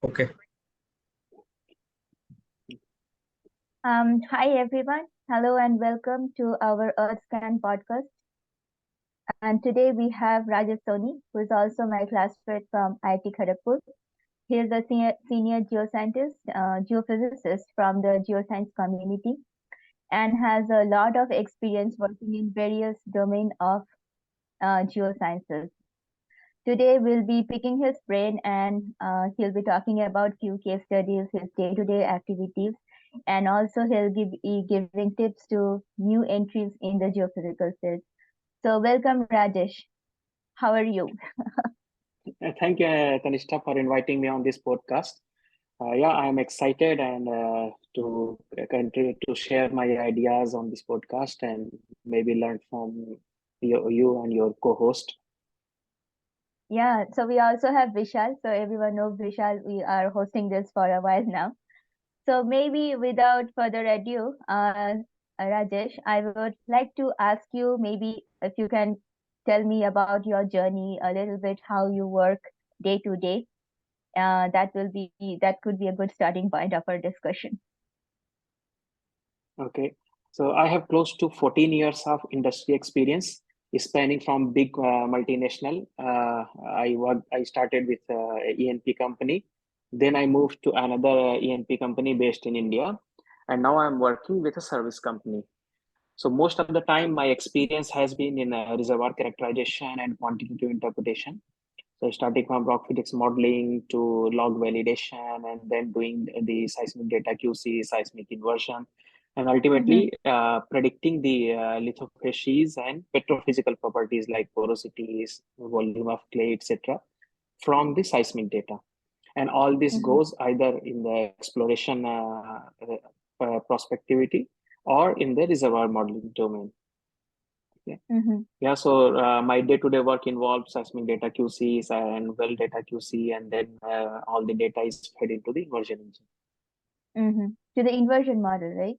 Okay. Hi everyone. Hello and welcome to our Earth Scan podcast. And today we have Rajesh Soni, who is also my classmate from IIT Kharagpur. He is a senior geoscientist, geophysicist from the geoscience community, and has a lot of experience working in various domains of geosciences. Today we'll be picking his brain, and he'll be talking about few case studies, his day-to-day activities, and also he'll be giving tips to new entries in the geophysical field. So welcome, Rajesh. How are you? Thank you, Kanishta, for inviting me on this podcast. Yeah, I'm excited and to continue to share my ideas on this podcast and maybe learn from you and your co-host. Yeah, so we also have Vishal. So everyone knows Vishal. We are hosting this for a while now. So maybe without further ado, Rajesh, I would like to ask you maybe if you can tell me about your journey a little bit, how you work day to day. That could be a good starting point of our discussion. Okay, so I have close to 14 years of industry experience, spanning from big multinational. I started with ENP company, then I moved to another ENP company based in India, and now I'm working with a service company. So most of the time, my experience has been in reservoir characterization and quantitative interpretation. So starting from rock physics modeling to log validation, and then doing the seismic data QC, seismic inversion, and Mm-hmm. ultimately predicting the lithofacies and petrophysical properties like porosities, volume of clay, etc., from the seismic data. And all this Mm-hmm. goes either in the exploration prospectivity or in the reservoir modeling domain. Okay. Mm-hmm. Yeah, so my day-to-day work involves seismic data QCs and well data QC, and then all the data is fed into the inversion engine, Mm-hmm. To the inversion model, right?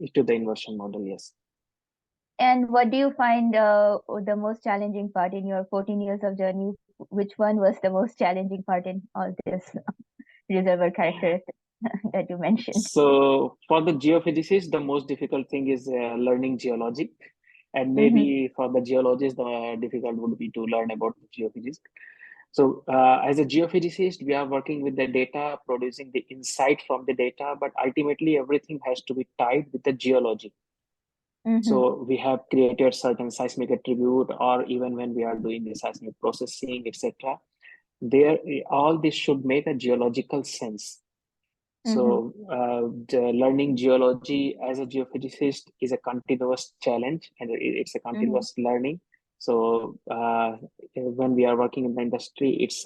into the inversion model, yes. And what do you find the most challenging part in your 14 years of journey? Which one was the most challenging part in all this reservoir characteristics that you mentioned? So for the geophysicists, the most difficult thing is learning geology. And Mm-hmm. maybe for the geologists, the difficult would be to learn about the geophysics. So as a geophysicist, we are working with the data, producing the insight from the data, but ultimately everything has to be tied with the geology. Mm-hmm. So we have created certain seismic attribute, or even when we are doing the seismic processing, etc. There, all this should make a geological sense. Mm-hmm. So learning geology as a geophysicist is a continuous challenge, and it's a Mm-hmm. continuous learning. So when we are working in the industry, it's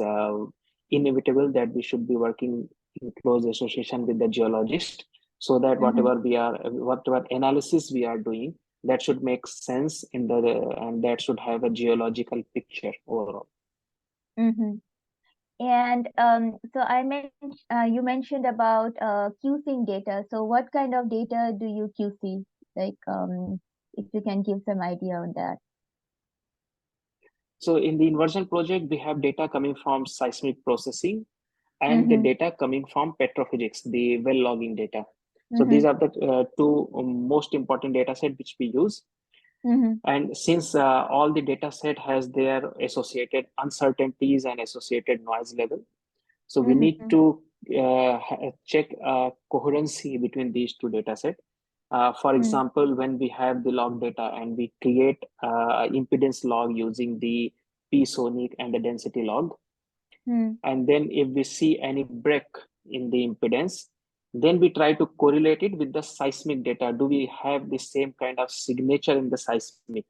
inevitable that we should be working in close association with the geologist, so that Mm-hmm. whatever analysis we are doing, that should make sense in the and that should have a geological picture overall. Mm-hmm. And so you mentioned about QCing data. So what kind of data do you QC? Like, if you can give some idea on that. So in the inversion project, we have data coming from seismic processing and the Mm-hmm. data coming from petrophysics, the well logging data. So Mm-hmm. these are the two most important data set which we use. Mm-hmm. And since all the data set has their associated uncertainties and associated noise level, so we need Mm-hmm. to check coherency between these two data sets. For example, when we have the log data and we create impedance log using the p-sonic and the density log, Mm-hmm. and then if we see any break in the impedance, then we try to correlate it with the seismic data. Do we have the same kind of signature in the seismic,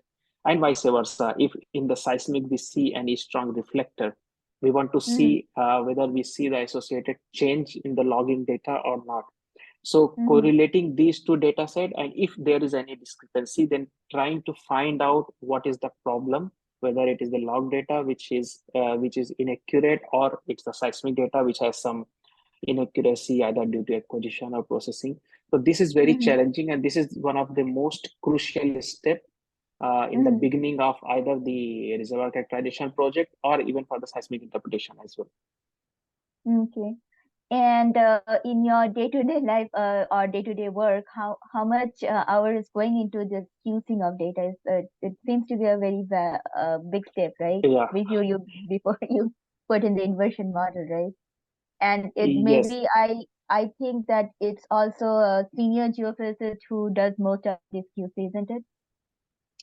and vice versa? If in the seismic we see any strong reflector, we want to Mm-hmm. see whether we see the associated change in the logging data or not. So Mm-hmm. correlating these two data set, and if there is any discrepancy, then trying to find out what is the problem, whether it is the log data which is inaccurate, or it's the seismic data which has some inaccuracy either due to acquisition or processing. So this is very Mm-hmm. challenging, and this is one of the most crucial step in the Mm-hmm. beginning of either the reservoir characterization project or even for the seismic interpretation as well. Okay. And in your day-to-day life or day-to-day work, how much hour is going into this queuing of data? It seems to be a very big step, right? Yeah. You before you put in the inversion model, right? And it Yes. maybe I think that it's also a senior geophysicist who does most of this QC, isn't it?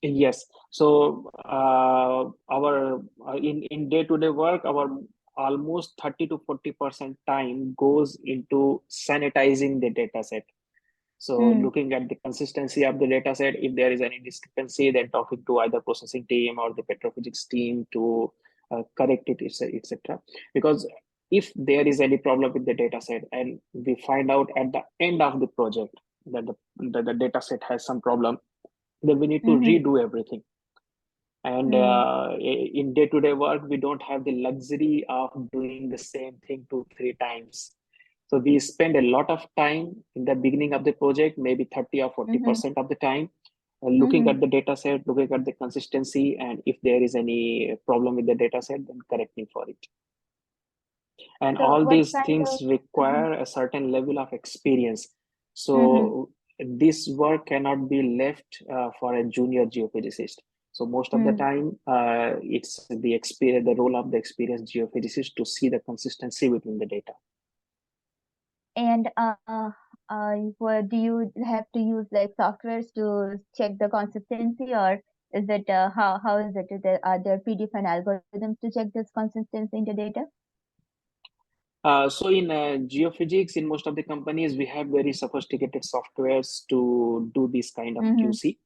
Yes. So our in day-to-day work, our almost 30 to 40% time goes into sanitizing the data set. So Hmm. looking at the consistency of the data set, if there is any discrepancy, then talking to either processing team or the petrophysics team to correct it, etc. Because if there is any problem with the data set and we find out at the end of the project that the data set has some problem, then we need to Mm-hmm. redo everything. And Hmm. in day-to-day work, we don't have the luxury of doing the same thing 2 3 times. So we spend a lot of time in the beginning of the project, maybe 30 or Mm-hmm. 40% of the time, looking Mm-hmm. at the data set, looking at the consistency, and if there is any problem with the data set, then correcting for it. And So all what these kind of things mm-hmm. require a certain level of experience. Mm-hmm. So this work cannot be left for a junior geophysicist. So most of the Hmm. time, it's the experience, the role of the experienced geophysicist to see the consistency between the data. And do you have to use like softwares to check the consistency, or is it how is it? Are there predefined algorithms to check this consistency in the data? So in geophysics, in most of the companies, we have very sophisticated softwares to do this kind of Mm-hmm. QC.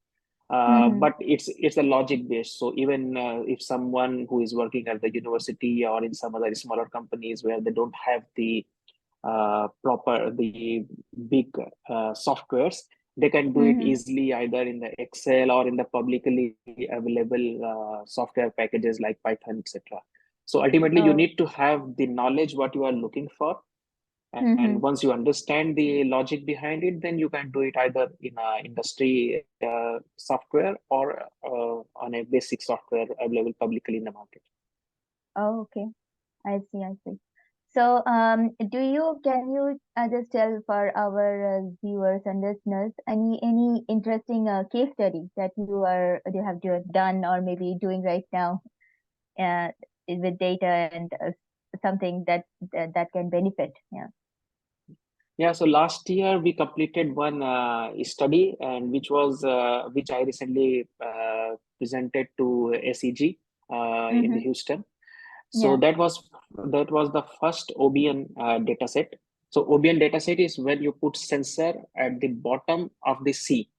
Mm-hmm. But it's a logic based. So even if someone who is working at the university or in some other smaller companies where they don't have the big softwares, they can do it Mm-hmm. easily either in the Excel or in the publicly available software packages like Python, etc. So ultimately, you Oh. need to have the knowledge what you are looking for, and Mm-hmm. once you understand the logic behind it, then you can do it either in a industry software or on a basic software available publicly in the market. Oh, okay. I see. I see. So, can you just tell for our viewers and listeners any interesting case study that you have done or maybe doing right now uh, with data and something that can benefit? Yeah. Yeah, so last year we completed one study, and which I recently presented to SEG in the Mm-hmm. Houston. So Yeah. that was the first OBN data set. So OBN data set is when you put sensor at the bottom of the sea.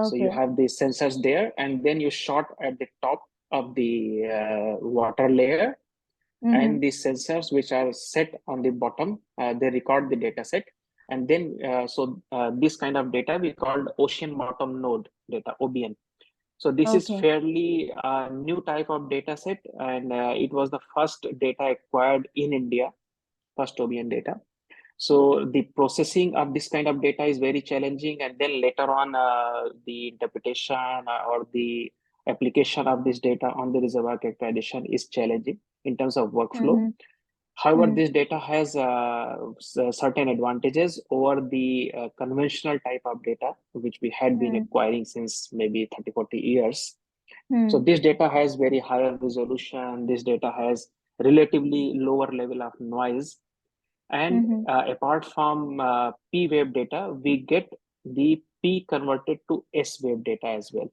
So you Okay. have the sensors there, and then you shot at the top of the water layer, Mm-hmm. and the sensors which are set on the bottom, they record the data set. And then this kind of data we called ocean bottom node data, OBN. So this is Okay. fairly new type of data set, and it was the first data acquired in India, first OBN data. So the processing of this kind of data is very challenging, and then later on, the interpretation or the application of this data on the reservoir characterization is challenging in terms of workflow. Mm-hmm. However, Mm-hmm. this data has certain advantages over the conventional type of data, which we had been acquiring since maybe 30, 40 years. So this data has very higher resolution. This data has relatively lower level of noise. And Mm-hmm. apart from P wave data, we get the P converted to S wave data as well.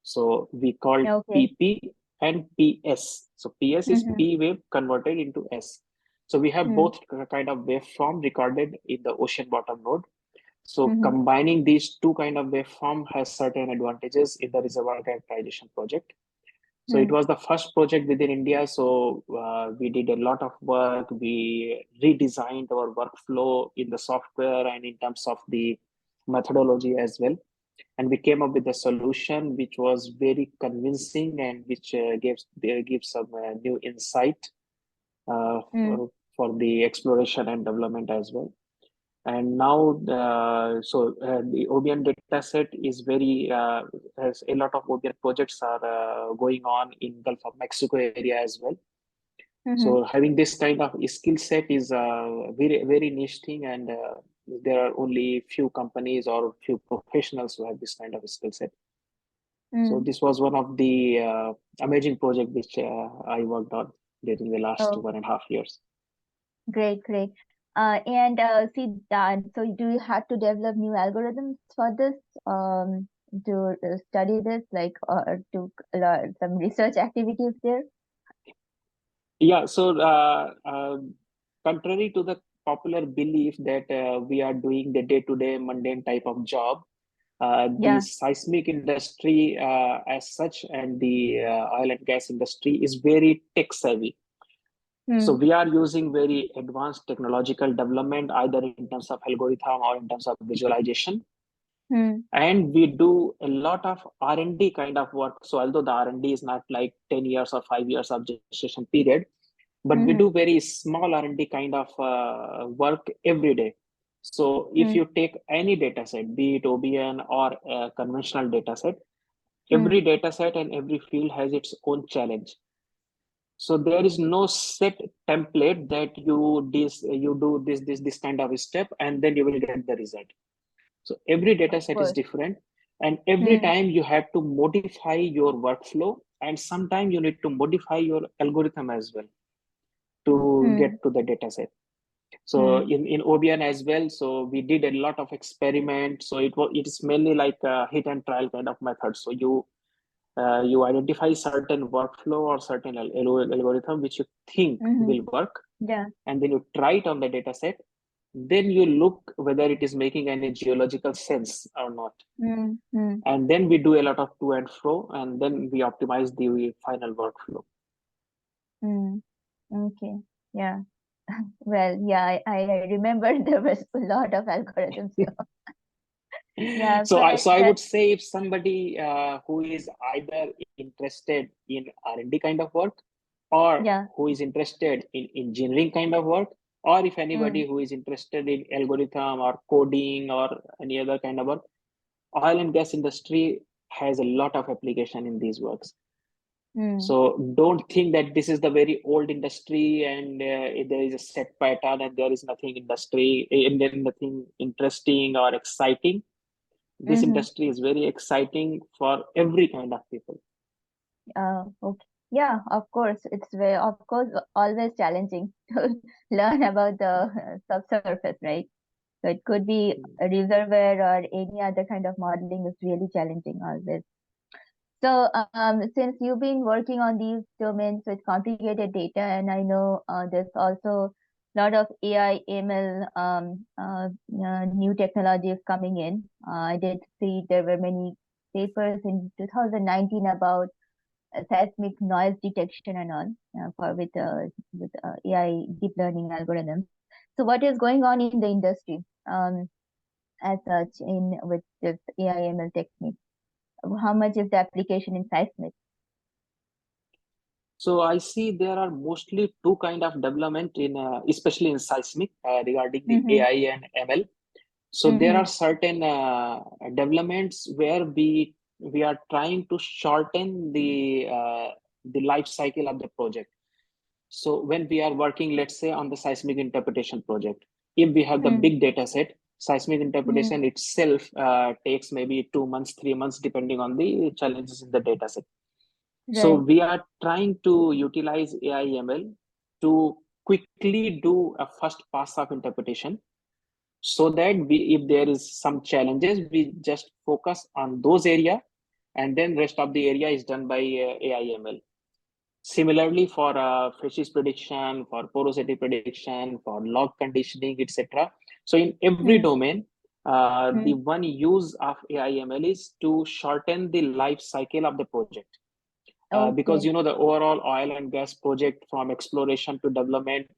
So we call Okay. PP and PS. So PS is Mm-hmm. P wave converted into S. So we have Mm-hmm. both kind of waveform recorded in the ocean bottom node. So Mm-hmm. combining these two kind of waveform has certain advantages in the reservoir characterization project. So it Mm-hmm. was the first project within India. So we did a lot of work. We redesigned our workflow in the software and in terms of the methodology as well. And we came up with a solution which was very convincing and which gives some new insight Mm-hmm. for the exploration and development as well. And now the OBN data set is very has a lot of OBN projects are going on in Gulf of Mexico area as well. Mm-hmm. So having this kind of skill set is a very niche thing, and there are only few companies or few professionals who have this kind of skill set. So Mm. this was one of the amazing project which I worked on during the last Oh, 1.5 years. great, great. And see that. So, do you have to develop new algorithms for this? To study this, like, or to some research activities there? Yeah, so contrary to the popular belief that we are doing the day-to-day mundane type of job, the Yeah. seismic industry as such and the oil and gas industry is very tech savvy. So Hmm. we are using very advanced technological development, either in terms of algorithm or in terms of visualization. Hmm. And we do a lot of R&D kind of work. So although the R&D is not like 10 years or 5 years of gestation period, but we Hmm. do very small R&D kind of work every day. So if Hmm. you take any data set, be it OBN or a conventional data set, Hmm. every data set and every field has its own challenge. So there is no set template that you do this kind of step and then you will get the result. So every data Of set is course. different, and every Hmm. time you have to modify your workflow, and sometimes you need to modify your algorithm as well to Hmm. get to the data set. So Hmm. in OBN as well, so we did a lot of experiments. So it is mainly like a hit and trial kind of method. So you identify certain workflow or certain algorithm which you think Hmm. will work, Yeah. and then you try it on the data set. Then you look whether it is making any geological sense or not. Hmm. Hmm. And then we do a lot of to and fro, and then we optimize the final workflow. Hmm. Okay. Yeah. Well, yeah, I remember there was a lot of algorithms. Yeah, So I but would say if somebody who is either interested in R&D kind of work, or yeah. who is interested in engineering kind of work, or if Hmm. anybody who is interested in algorithm or coding or any other kind of work, oil and gas industry has a lot of application in these works. Hmm. So don't think that this is the very old industry and there is a set pattern and there is nothing industry and then nothing interesting or exciting. This Mm-hmm. industry is very exciting for every kind of people. Okay. Yeah, of course. It's very, of course, always challenging to learn about the subsurface, right? So it could be a reservoir or any other kind of modeling is really challenging always. So, since you've been working on these domains with complicated data, and I know there's also a lot of AI, ML, new technologies coming in. I did see there were many papers in 2019 about seismic noise detection and all for with AI deep learning algorithms. So, what is going on in the industry as such in with this AI ML technique? How much is the application in seismic? So I see there are mostly two kind of development in, especially in seismic regarding the Mm-hmm. AI and ML. So there are Mm-hmm. certain developments where we are trying to shorten the life cycle of the project. So when we are working, let's say on the seismic interpretation project, if we have the Mm, big data set, seismic mm, interpretation itself takes maybe 2 months, 3 months, depending on the challenges in the data set. So right. we are trying to utilize AI ML to quickly do a first pass of interpretation, so that if there is some challenges, we just focus on those area, and then rest of the area is done by AI ML. Similarly, for facies prediction, for porosity prediction, for log conditioning, etc. So in every Mm, domain, the mm, one use of AI ML is to shorten the life cycle of the project. Because okay. the overall oil and gas project from exploration to development,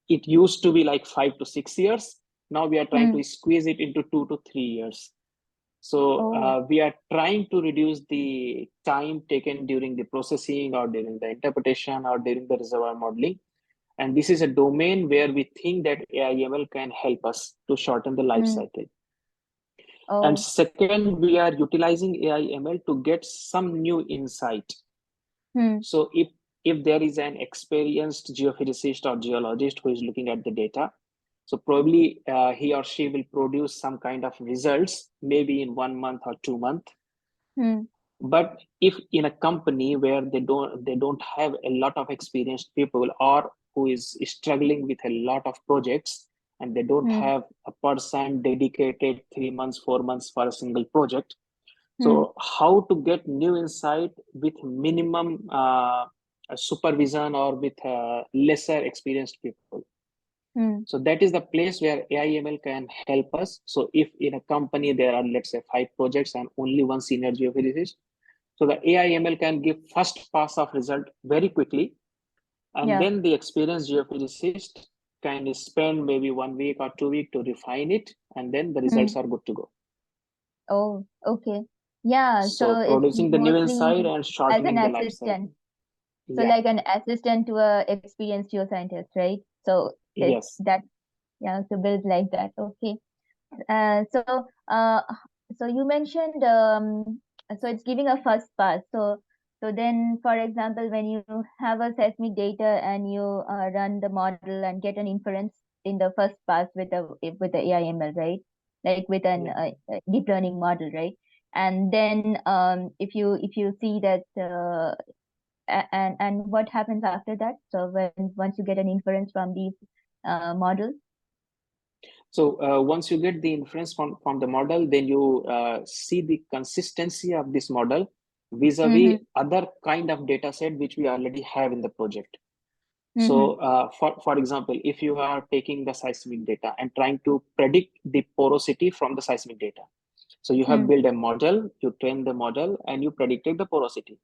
it used to be like 5 to 6 years. Now we are trying Mm, to squeeze it into 2 to 3 years. So oh, we are trying to reduce the time taken during the processing or during the interpretation or during the reservoir modeling. And this is a domain where we think that AI/ML can help us to shorten the life mm, cycle. And oh, second, we are utilizing AI/ML to get some new insight. mm, So if there is an experienced geophysicist or geologist who is looking at the data, so probably he or she will produce some kind of results, maybe in 1 month or 2 months. But if in a company where they don't have a lot of experienced people, or who is struggling with a lot of projects, and they don't have a person dedicated 3 months, 4 months for a single project, so how to get new insight with minimum supervision or with lesser experienced people? So that is the place where AI/ML can help us. So if in a company there are, let's say, 5 projects and only one senior geophysicist, so the AI/ML can give first pass of result very quickly, and then the experienced geophysicist can spend maybe 1 week or 2 weeks to refine it, and then the results are good to go. Oh, okay. Yeah, so So it's producing the new mostly insight and as an shortening the life assistant. cycle. So Yeah. like an assistant to a experienced geoscientist, right? So it's Yes. that, yeah, so build like that. Okay. Uh, so uh, so you mentioned so it's giving a first pass. So then, for example, when you have a seismic data and you run the model and get an inference in the first pass with the AI/ML, right? Like with an Yeah. deep learning model, right? And then if you see that and what happens after that? So when once you get an inference from these models. So once you get the inference from the model, then you see the consistency of this model vis-a-vis other kind of data set which we already have in the project. So for example, if you are taking the seismic data and trying to predict the porosity from the seismic data, so you have built a model, you train the model, and you predicted the porosity.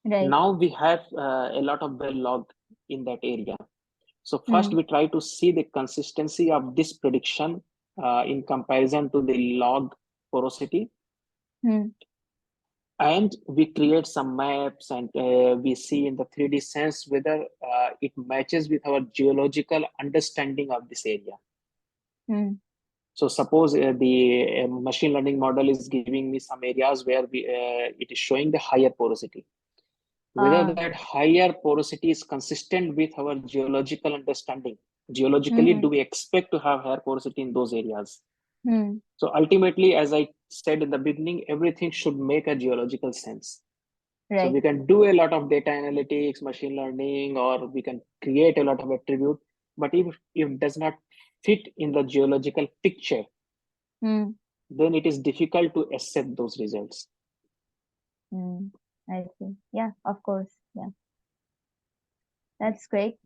Right. Now we have a lot of well log in that area. So first we try to see the consistency of this prediction in comparison to the log porosity. And we create some maps, and we see in the 3D sense whether it matches with our geological understanding of this area. So suppose the machine learning model is giving me some areas where it is showing the higher porosity. Whether that higher porosity is consistent with our geological understanding. Geologically, do we expect to have higher porosity in those areas? So ultimately, as I said in the beginning, everything should make a geological sense. Right. So we can do a lot of data analytics, machine learning, or we can create a lot of attribute, but if it does not fit in the geological picture, then it is difficult to accept those results. I see. Yeah, of course. Yeah. That's great.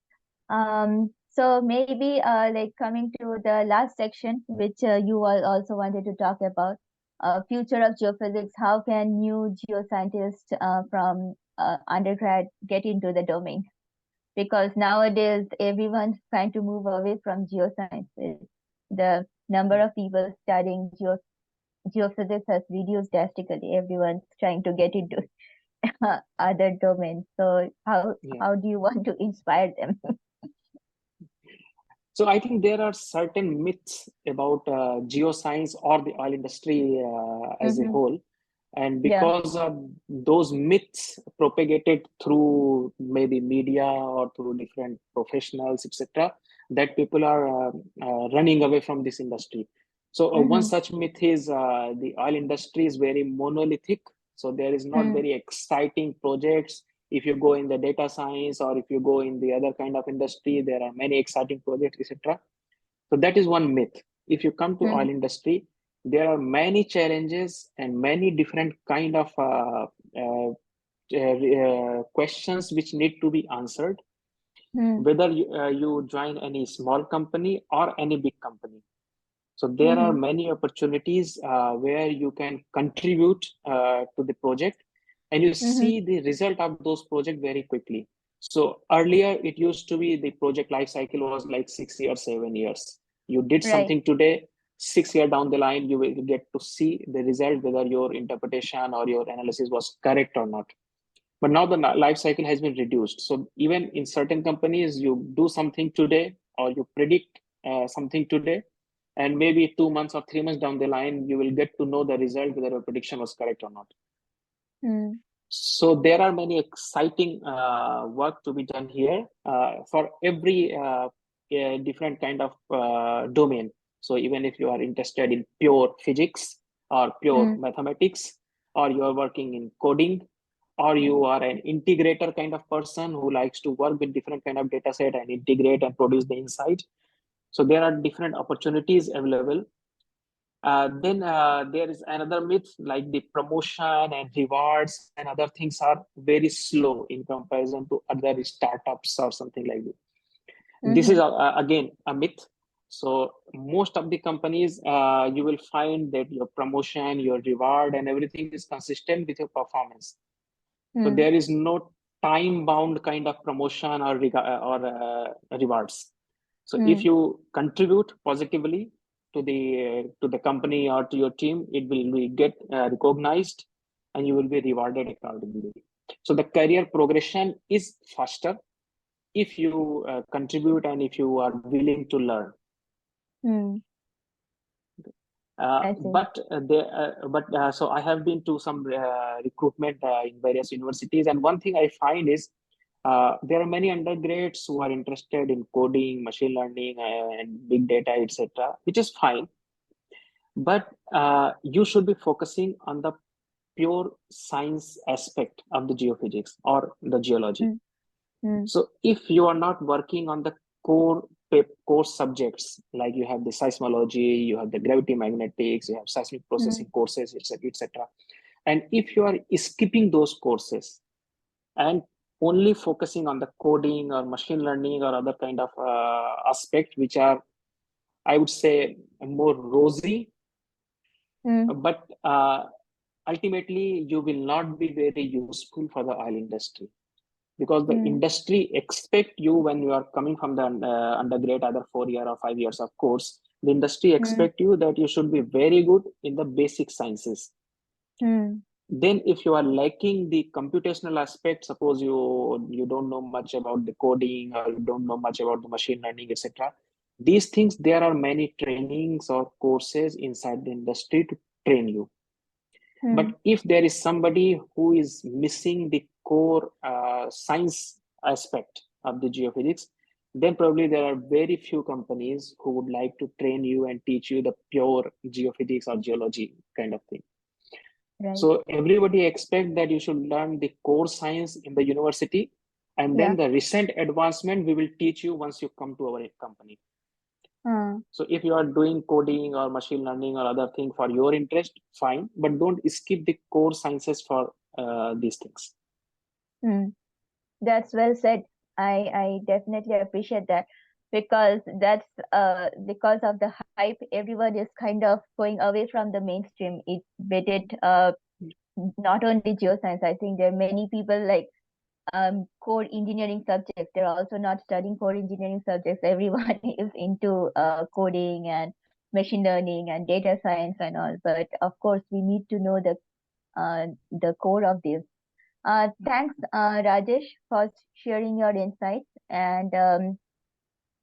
So maybe like coming to the last section, which you all also wanted to talk about, future of geophysics. How can new geoscientists from undergrad get into the domain? Because nowadays everyone's trying to move away from geoscience. The number of people studying geophysics has reduced drastically. Everyone's trying to get into other domains. So how do you want to inspire them? So I think there are certain myths about geoscience or the oil industry as a whole. And because of those myths propagated through maybe media or through different professionals, etc., that people are running away from this industry. So one such myth is the oil industry is very monolithic. So there is not very exciting projects. If you go in the data science or if you go in the other kind of industry, there are many exciting projects, etc. So that is one myth. If you come to oil industry, there are many challenges and many different kind of questions which need to be answered, whether you join any small company or any big company. So there are many opportunities where you can contribute to the project, and you see the result of those projects very quickly. So earlier it used to be the project life cycle was like 6 years, 7 years. You did something today, 6 years down the line, you will get to see the result, whether your interpretation or your analysis was correct or not. But now the life cycle has been reduced. So even in certain companies, you do something today or you predict something today, and maybe 2 months or 3 months down the line, you will get to know the result, whether your prediction was correct or not. So there are many exciting work to be done here for every different kind of domain. So even if you are interested in pure physics or pure mathematics, or you are working in coding, or you are an integrator kind of person who likes to work with different kind of data set and integrate and produce the insight. So there are different opportunities available. Then there is another myth, like the promotion and rewards and other things are very slow in comparison to other startups or something like that. This is again a myth. So most of the companies, you will find that your promotion, your reward and everything is consistent with your performance. So there is no time bound kind of promotion or rewards. So if you contribute positively to the company or to your team, it will be get recognized and you will be rewarded accordingly. So the career progression is faster if you contribute and if you are willing to learn. So I have been to some recruitment in various universities, and one thing I find is there are many undergrads who are interested in coding, machine learning, and big data, etc., which is fine. But you should be focusing on the pure science aspect of the geophysics or the geology. So if you are not working on the core subjects, like you have the seismology, you have the gravity magnetics, you have seismic processing courses, etc. And if you are skipping those courses and only focusing on the coding or machine learning or other kind of aspect, which are, I would say, more rosy, but ultimately you will not be very useful for the oil industry, because the industry expect you, when you are coming from the undergrad, either 4 year or 5 years of course, the industry expect you that you should be very good in the basic sciences. Then if you are lacking the computational aspect, suppose you don't know much about the coding or you don't know much about the machine learning, etc., these things, there are many trainings or courses inside the industry to train you. But if there is somebody who is missing the core science aspect of the geophysics, then probably there are very few companies who would like to train you and teach you the pure geophysics or geology kind of thing. Right. So everybody expect that you should learn the core science in the university, and then the recent advancement we will teach you once you come to our company. So if you are doing coding or machine learning or other thing for your interest, fine, but don't skip the core sciences for these things. That's well said. I definitely appreciate that, because that's because of the hype, everyone is kind of going away from the mainstream. It not only geoscience. I think there are many people like core engineering subjects. They're also not studying core engineering subjects. Everyone is into coding and machine learning and data science and all. But of course, we need to know the core of this. Thanks, Rajesh, for sharing your insights, and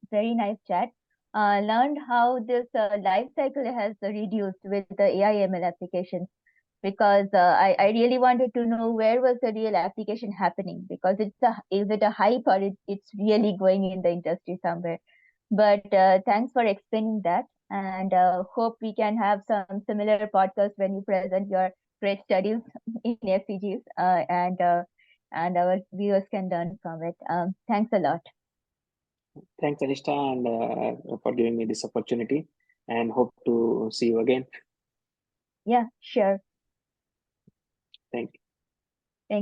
very nice chat. Learned how this life cycle has reduced with the AI/ML applications, because I really wanted to know where was the real application happening, because is it a hype, or it's really going in the industry somewhere. But thanks for explaining that, and hope we can have some similar podcasts when you present your great studies in FCGs, and our viewers can learn from it. Thanks a lot. Thanks, Anishta, and for giving me this opportunity, and hope to see you again. Yeah, sure. Thank you.